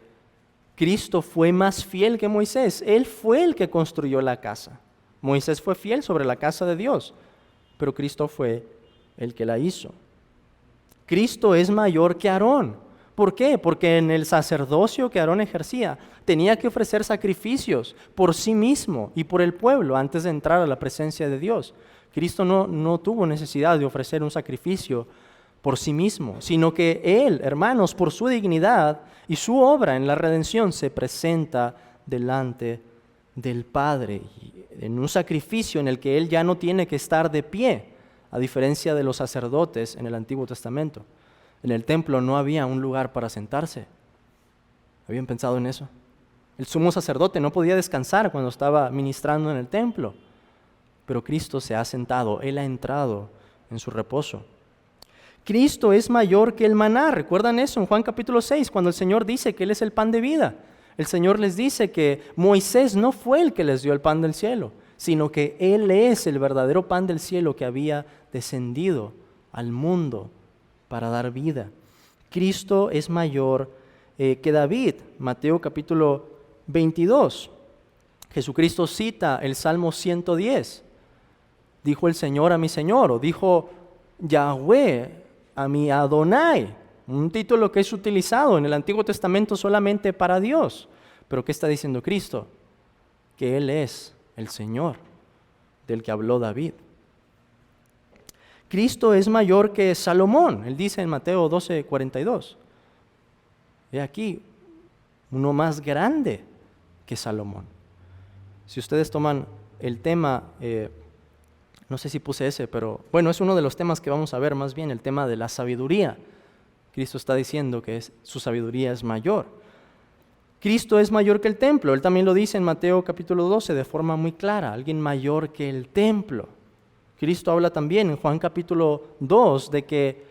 Cristo fue más fiel que Moisés. Él fue el que construyó la casa. Moisés fue fiel sobre la casa de Dios, pero Cristo fue el que la hizo. Cristo es mayor que Aarón. ¿Por qué? Porque en el sacerdocio que Aarón ejercía, tenía que ofrecer sacrificios por sí mismo y por el pueblo antes de entrar a la presencia de Dios. Cristo no tuvo necesidad de ofrecer un sacrificio por sí mismo, sino que Él, hermanos, por su dignidad y su obra en la redención, se presenta delante del Padre en un sacrificio en el que Él ya no tiene que estar de pie, a diferencia de los sacerdotes en el Antiguo Testamento. En el templo no había un lugar para sentarse. ¿Habían pensado en eso? El sumo sacerdote no podía descansar cuando estaba ministrando en el templo, pero Cristo se ha sentado, Él ha entrado en su reposo. Cristo es mayor que el maná. ¿Recuerdan eso en Juan capítulo 6, cuando el Señor dice que Él es el pan de vida? El Señor les dice que Moisés no fue el que les dio el pan del cielo, sino que Él es el verdadero pan del cielo que había descendido al mundo para dar vida. Cristo es mayor que David. Mateo capítulo 22. Jesucristo cita el Salmo 110. Dijo el Señor a mi Señor, o dijo Yahweh a mi Adonai, un título que es utilizado en el Antiguo Testamento solamente para Dios. Pero ¿qué está diciendo Cristo? Que Él es el Señor del que habló David. Cristo es mayor que Salomón. Él dice en Mateo 12:42. He aquí, uno más grande que Salomón. Si ustedes toman el tema, no sé si puse ese, pero bueno, es uno de los temas que vamos a ver más bien, el tema de la sabiduría. Cristo está diciendo que su sabiduría es mayor. Cristo es mayor que el templo. Él también lo dice en Mateo capítulo 12 de forma muy clara, alguien mayor que el templo. Cristo habla también en Juan capítulo 2 de que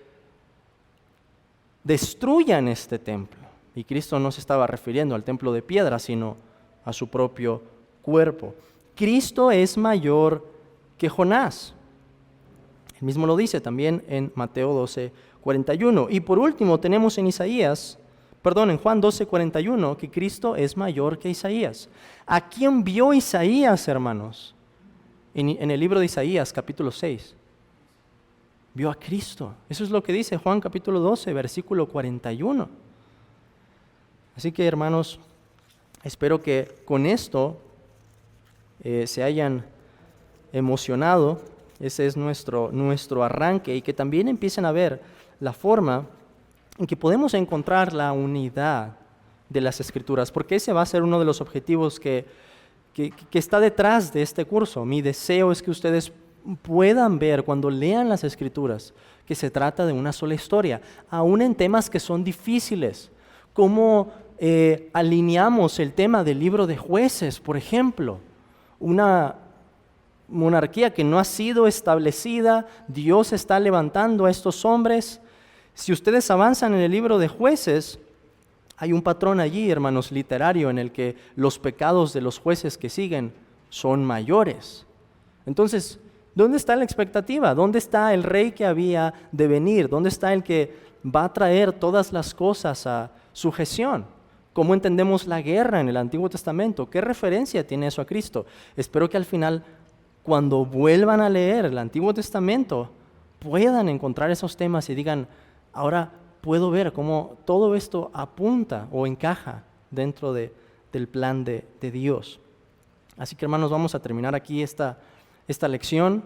destruyan este templo. Y Cristo no se estaba refiriendo al templo de piedra, sino a su propio cuerpo. Cristo es mayor que Jonás. Él mismo lo dice también en Mateo 12:41. Y por último tenemos en Juan 12:41, que Cristo es mayor que Isaías. ¿A quién vio Isaías, hermanos? En el libro de Isaías, capítulo 6. Vio a Cristo. Eso es lo que dice Juan capítulo 12, versículo 41. Así que, hermanos, espero que con esto se hayan emocionado. Ese es nuestro arranque, y que también empiecen a ver la forma en que podemos encontrar la unidad de las Escrituras, porque ese va a ser uno de los objetivos que está detrás de este curso. Mi deseo es que ustedes puedan ver cuando lean las Escrituras que se trata de una sola historia, aún en temas que son difíciles, como alineamos el tema del libro de Jueces, por ejemplo, una monarquía que no ha sido establecida. Dios está levantando a estos hombres. Si ustedes avanzan en el libro de Jueces, hay un patrón allí, hermanos, literario, en el que los pecados de los jueces que siguen son mayores. Entonces, ¿dónde está la expectativa? ¿Dónde está el rey que había de venir? ¿Dónde está el que va a traer todas las cosas a sujeción? ¿Cómo entendemos la guerra en el Antiguo Testamento? ¿Qué referencia tiene eso a Cristo? Espero que al final, cuando vuelvan a leer el Antiguo Testamento, puedan encontrar esos temas y digan, ahora puedo ver cómo todo esto apunta o encaja dentro del plan de Dios. Así que, hermanos, vamos a terminar aquí esta lección.